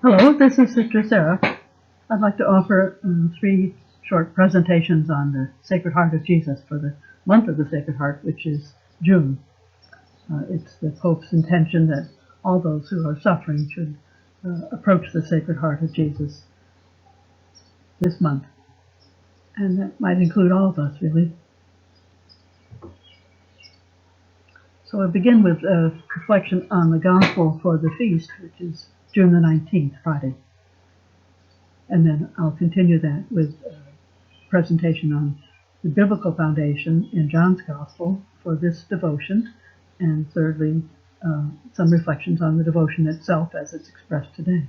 Hello, this is Sister Sarah. I'd like to offer three short presentations on the Sacred Heart of Jesus for the month of the Sacred Heart, which is June. It's the Pope's intention that all those who are suffering should approach the Sacred Heart of Jesus this month. And that might include all of us, really. So I begin with a reflection on the Gospel for the feast, which is June the 19th, Friday. And then I'll continue that with a presentation on the biblical foundation in John's Gospel for this devotion, and thirdly, some reflections on the devotion itself as it's expressed today.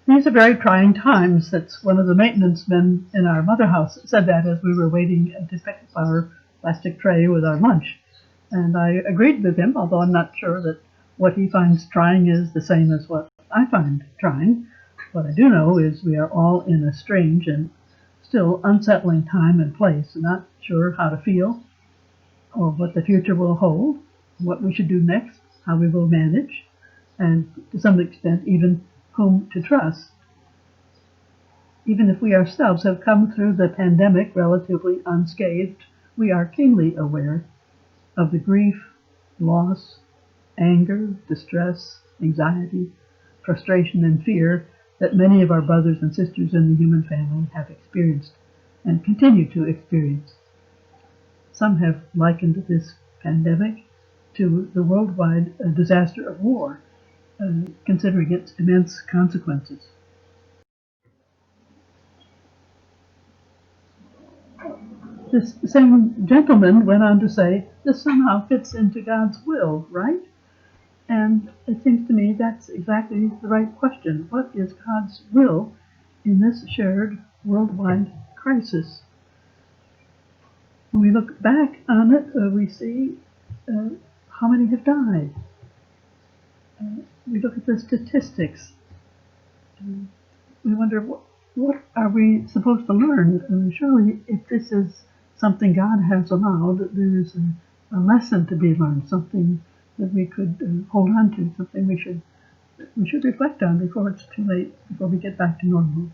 These are very trying times. That's one of the maintenance men in our mother house said that as we were waiting to pick up our plastic tray with our lunch. And I agreed with him, although I'm not sure that what he finds trying is the same as what I find trying. What I do know is we are all in a strange and still unsettling time and place, and not sure how to feel or what the future will hold, what we should do next, how we will manage, and to some extent even whom to trust. Even if we ourselves have come through the pandemic relatively unscathed, we are keenly aware of the grief, loss, anger, distress, anxiety, frustration, and fear that many of our brothers and sisters in the human family have experienced and continue to experience. Some have likened this pandemic to the worldwide disaster of war, considering its immense consequences. This same gentleman went on to say, this somehow fits into God's will, right? And it seems to me that's exactly the right question. What is God's will in this shared worldwide crisis? When we look back on it, we see how many have died. We look at the statistics. We wonder, what are we supposed to learn? Surely, if this is something God has allowed, there is a lesson to be learned, something that we could hold on to, something we should reflect on before it's too late, before we get back to normal.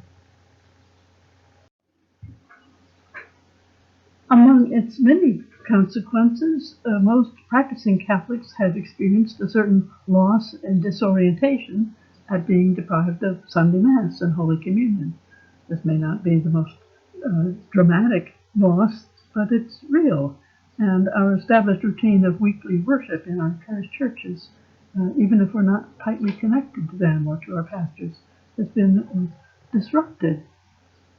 Among its many consequences, most practicing Catholics have experienced a certain loss and disorientation at being deprived of Sunday Mass and Holy Communion. This may not be the most dramatic loss, but it's real. And our established routine of weekly worship in our parish churches, even if we're not tightly connected to them or to our pastors, has been disrupted.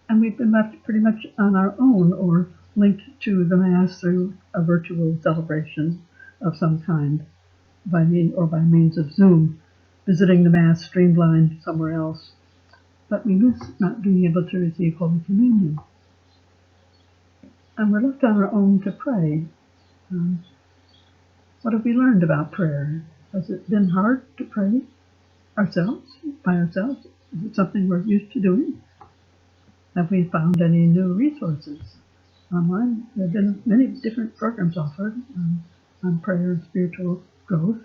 And we've been left pretty much on our own or linked to the Mass through a virtual celebration of some kind, by means of Zoom, visiting the Mass streamlined somewhere else. But we miss not being able to receive Holy Communion. And we're left on our own to pray. What have we learned about prayer? Has it been hard to pray ourselves, by ourselves? Is it something we're used to doing? Have we found any new resources online? There have been many different programs offered on prayer and spiritual growth.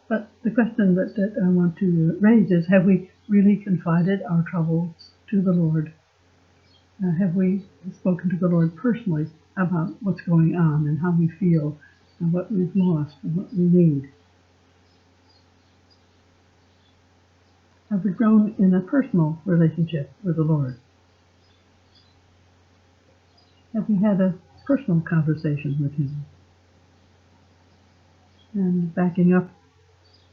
But the question that I want to raise is, have we really confided our troubles to the Lord? Have we spoken to the Lord personally about what's going on and how we feel and what we've lost and what we need? Have we grown in a personal relationship with the Lord? Have we had a personal conversation with Him? And backing up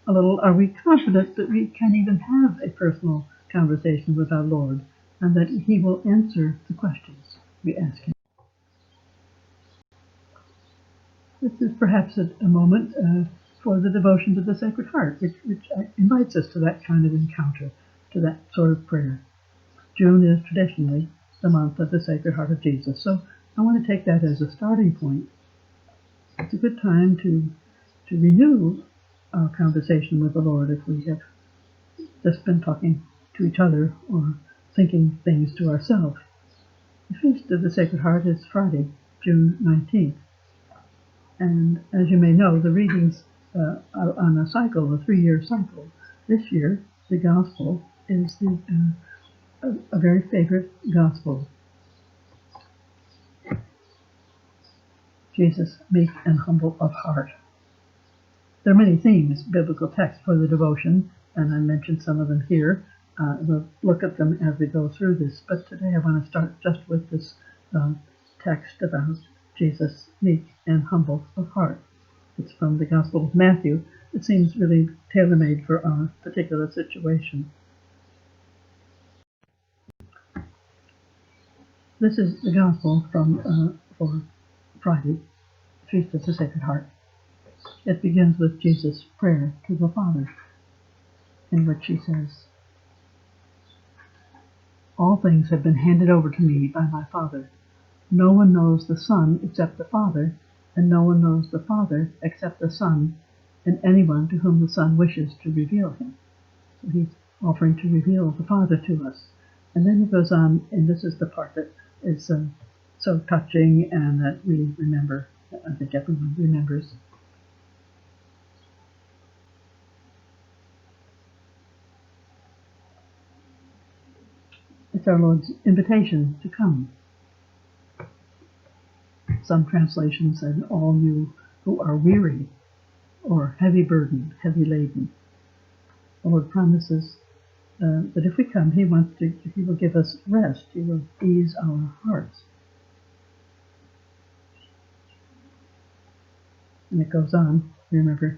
a little, are we confident that we can even have a personal conversation with our Lord and that He will answer the questions we ask Him? This is perhaps a moment for the devotion to the Sacred Heart, which invites us to that kind of encounter, to that sort of prayer. June is traditionally the month of the Sacred Heart of Jesus, so I want to take that as a starting point. It's a good time to renew our conversation with the Lord if we have just been talking to each other or thinking things to ourselves. The Feast of the Sacred Heart is Friday, June 19th. And as you may know, the readings are on a cycle, a 3-year cycle. This year, the gospel is a very favorite gospel. Jesus, meek and humble of heart. There are many themes, biblical text for the devotion, and I mentioned some of them here. We'll look at them as we go through this, but today I want to start just with this text about Jesus, meek and humble of heart. It's from the Gospel of Matthew. It seems really tailor-made for our particular situation. This is the Gospel for Friday, Feast of the Sacred Heart. It begins with Jesus' prayer to the Father, in which he says, "All things have been handed over to me by my Father. No one knows the Son except the Father, and no one knows the Father except the Son, and anyone to whom the Son wishes to reveal him." So he's offering to reveal the Father to us. And then he goes on, and this is the part that is so touching and that we remember. I think everyone remembers. It's our Lord's invitation to come. Some translations said, "All you who are weary or heavy burdened, heavy laden." The Lord promises that if we come, He will give us rest. He will ease our hearts. And it goes on, remember.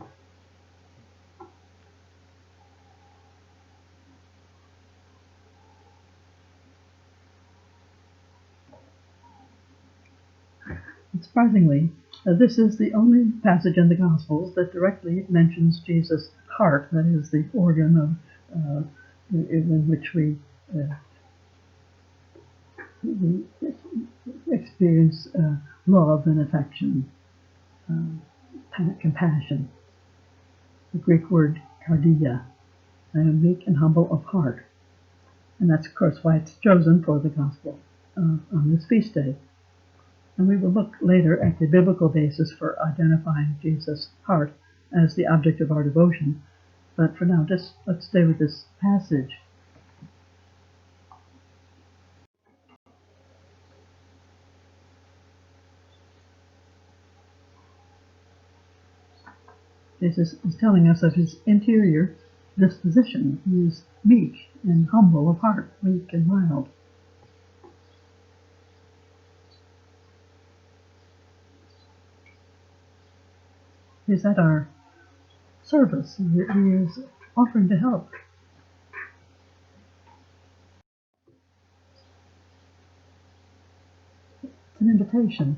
Surprisingly, this is the only passage in the Gospels that directly mentions Jesus' heart, that is, the organ in which we experience love and affection, compassion. The Greek word cardia, meek and humble of heart. And that's, of course, why it's chosen for the Gospel on this feast day. And we will look later at the biblical basis for identifying Jesus' heart as the object of our devotion. But for now, just let's stay with this passage. Jesus is telling us of his interior disposition. He is meek and humble of heart, meek and mild. He's at our service. He is offering to help. It's an invitation.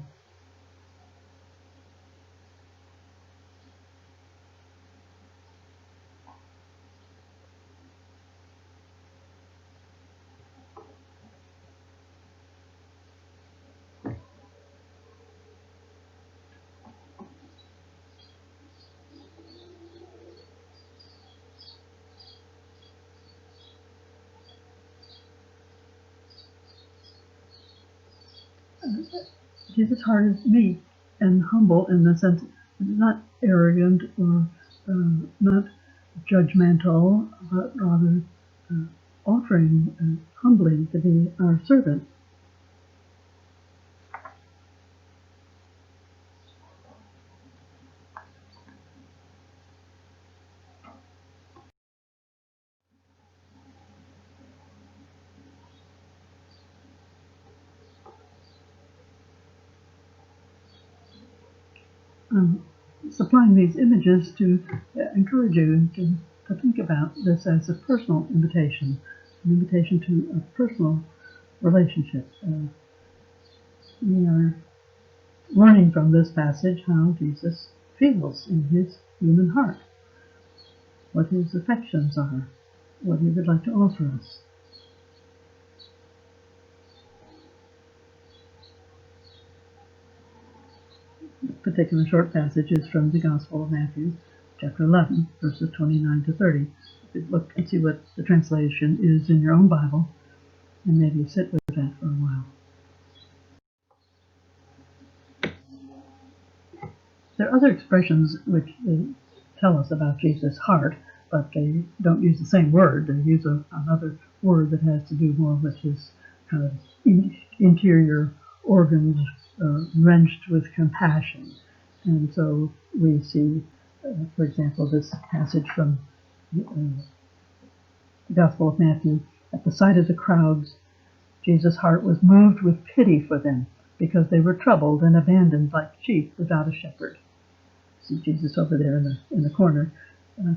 Jesus' heart is meek and humble in the sense not arrogant or not judgmental, but rather offering humbly to be our servant. Supplying these images to encourage you to think about this as a personal invitation, an invitation to a personal relationship. We are learning from this passage how Jesus feels in his human heart, what his affections are, what he would like to offer us. This particular short passage is from the Gospel of Matthew, chapter 11, verses 29 to 30. Look and see what the translation is in your own Bible, and maybe sit with that for a while. There are other expressions which tell us about Jesus' heart, but they don't use the same word. They use another word that has to do more with his kind of interior organs wrenched with compassion. And so we see, for example, this passage from the Gospel of Matthew. At the sight of the crowds, Jesus' heart was moved with pity for them, because they were troubled and abandoned like sheep without a shepherd. See Jesus over there in the corner.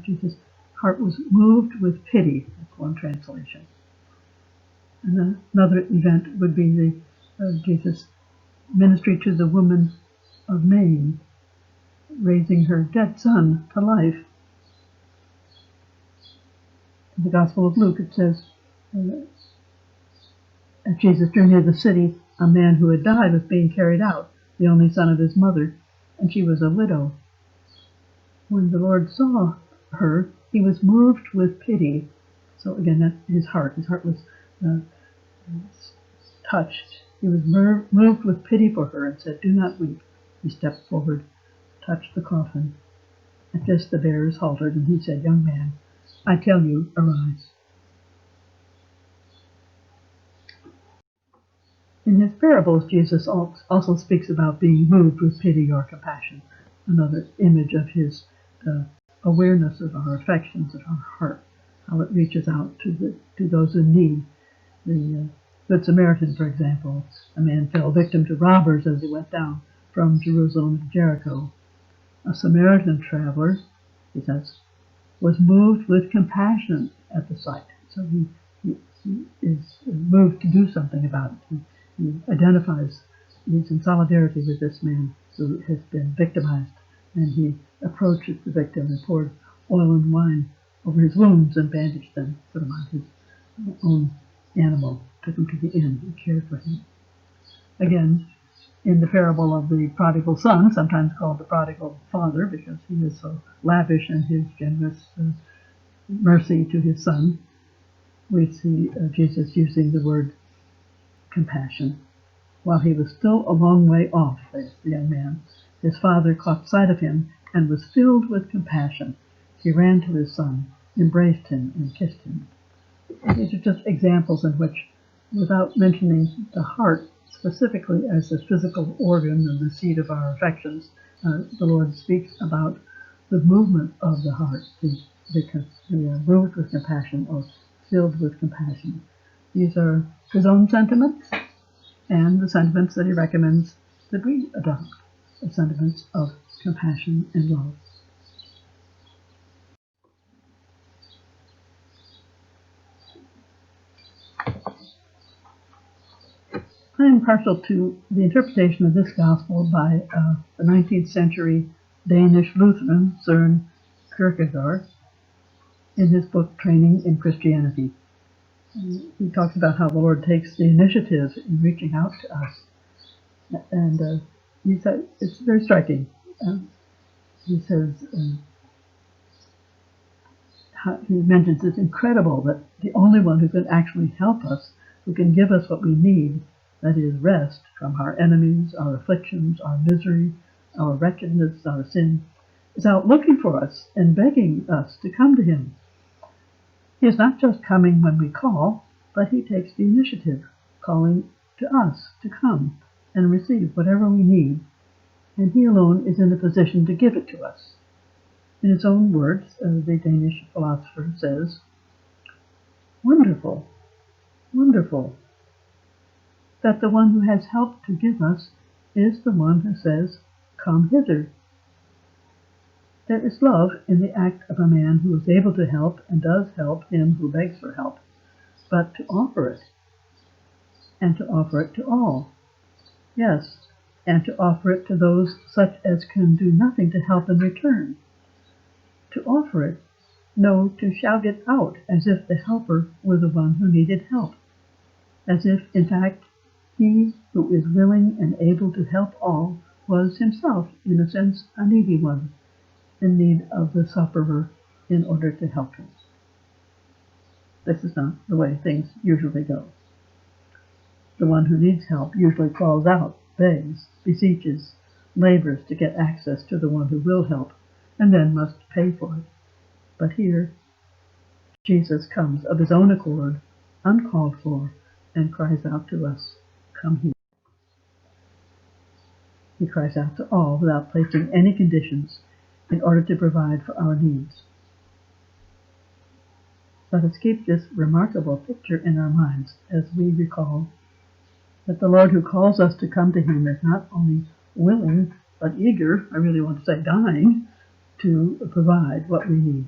Jesus' heart was moved with pity. That's one translation. And another event would be Jesus' ministry to the woman of Nain, raising her dead son to life. In the Gospel of Luke, it says, as Jesus drew near the city, a man who had died was being carried out, the only son of his mother, and she was a widow. When the Lord saw her, he was moved with pity. So again, that's his heart. His heart was touched. He was moved with pity for her and said, "Do not weep." He stepped forward, touched the coffin. At this the bearers halted, and he said, "Young man, I tell you, arise." In his parables, Jesus also speaks about being moved with pity or compassion, another image of his awareness of our affections, of our heart, how it reaches out to those in need. The Good Samaritan, for example, a man fell victim to robbers as he went down from Jerusalem to Jericho. A Samaritan traveler, he says, was moved with compassion at the sight. So he is moved to do something about it. He identifies, he's in solidarity with this man who has been victimized, and he approaches the victim and poured oil and wine over his wounds and bandaged them, put him on his own animal, took him to the inn and cared for him. Again, in the parable of the prodigal son, sometimes called the prodigal father because he was so lavish in his generous mercy to his son, we see Jesus using the word compassion. While he was still a long way off, the young man, his father caught sight of him and was filled with compassion. He ran to his son, embraced him, and kissed him. These are just examples in which, without mentioning the heart specifically as a physical organ and the seat of our affections, the Lord speaks about the movement of the heart, the moved with compassion or filled with compassion. These are his own sentiments and the sentiments that he recommends that we adopt, the sentiments of compassion and love. I am partial to the interpretation of this gospel by the 19th century Danish Lutheran Søren Kierkegaard in his book Training in Christianity. He talks about how the Lord takes the initiative in reaching out to us. And he said, it's very striking. He says, he mentions it's incredible that the only one who can actually help us, who can give us what we need, that is rest from our enemies, our afflictions, our misery, our wretchedness, our sin, is out looking for us and begging us to come to him. He is not just coming when we call, but he takes the initiative, calling to us to come and receive whatever we need, and he alone is in a position to give it to us. In his own words, the Danish philosopher says, "Wonderful, wonderful, that the one who has help to give us is the one who says, 'Come hither.' There is love in the act of a man who is able to help and does help him who begs for help, but to offer it, and to offer it to all. Yes, and to offer it to those such as can do nothing to help in return. To offer it, no, to shout it out as if the helper were the one who needed help, as if, in fact, he who is willing and able to help all was himself, in a sense, a needy one, in need of the sufferer in order to help him." This is not the way things usually go. The one who needs help usually calls out, begs, beseeches, labors to get access to the one who will help, and then must pay for it. But here, Jesus comes of his own accord, uncalled for, and cries out to us, "Come here." He cries out to all without placing any conditions in order to provide for our needs. Let us keep this remarkable picture in our minds as we recall that the Lord who calls us to come to him is not only willing, but eager, I really want to say dying, to provide what we need.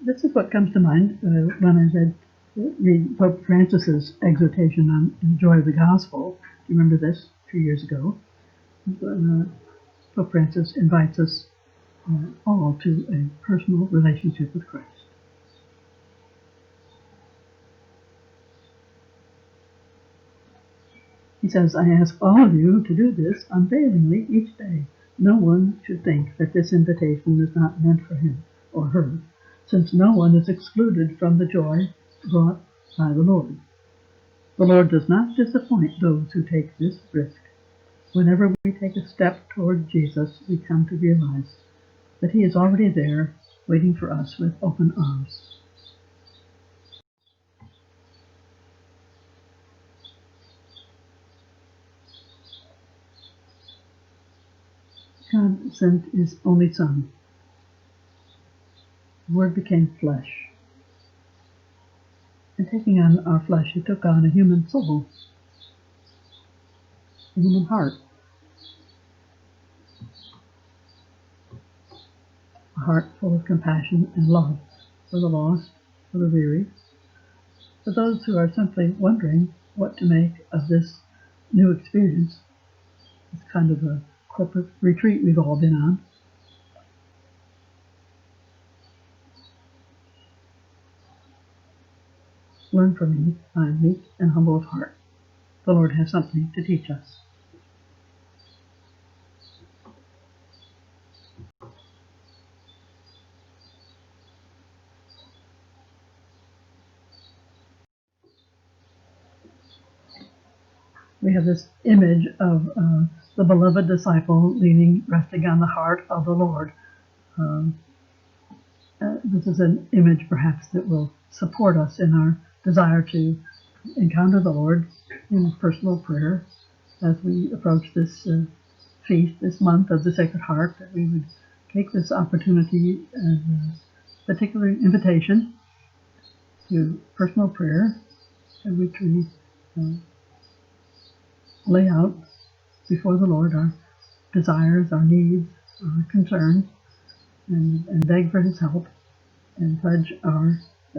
This is what comes to mind when I read Pope Francis's exhortation on the joy of the gospel. Do you remember this 2 years ago? Pope Francis invites us all to a personal relationship with Christ. He says, "I ask all of you to do this unfailingly each day. No one should think that this invitation is not meant for him or her, since no one is excluded from the joy brought by the Lord. The Lord does not disappoint those who take this risk. Whenever we take a step toward Jesus, we come to realize that he is already there, waiting for us with open arms." God sent his only Son. The Word became flesh. And taking on our flesh, he took on a human soul, a human heart, a heart full of compassion and love for the lost, for the weary, for those who are simply wondering what to make of this new experience, this kind of a corporate retreat we've all been on. Learn from me, I am meek and humble of heart. The Lord has something to teach us. We have this image of the beloved disciple resting on the heart of the Lord. This is an image perhaps that will support us in our desire to encounter the Lord in personal prayer as we approach this feast, this month of the Sacred Heart, that we would take this opportunity as a particular invitation to personal prayer, in which we lay out before the Lord our desires, our needs, our concerns, and beg for his help and pledge our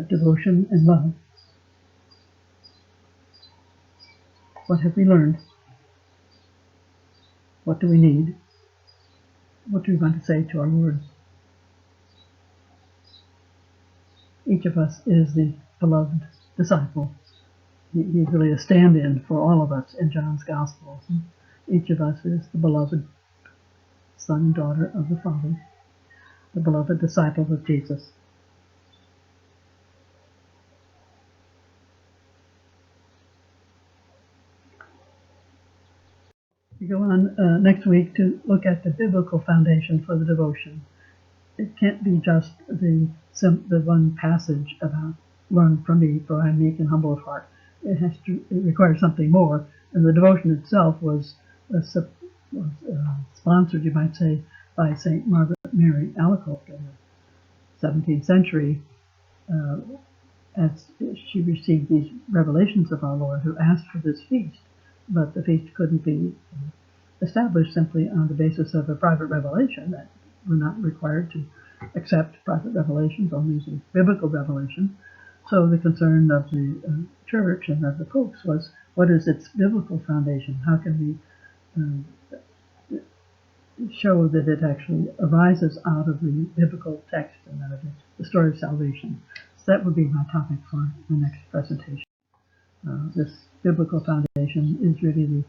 devotion and love. What have we learned? What do we need? What do we want to say to our Lord? Each of us is the beloved disciple. He's really a stand-in for all of us in John's Gospel. Each of us is the beloved son and daughter of the Father, the beloved disciple of Jesus. We go on next week to look at the biblical foundation for the devotion. It can't be just the one passage about "Learn from me, for I am meek and humble of heart." It requires something more, and the devotion itself was sponsored, you might say, by St. Margaret Mary Alacoque in the 17th century, as she received these revelations of our Lord, who asked for this feast. But the feast couldn't be established simply on the basis of a private revelation. That we're not required to accept private revelations, only the biblical revelation. So the concern of the Church and of the popes was, what is its biblical foundation? How can we show that it actually arises out of the biblical text and out of the story of salvation? So that would be my topic for the next presentation. This biblical foundation is really the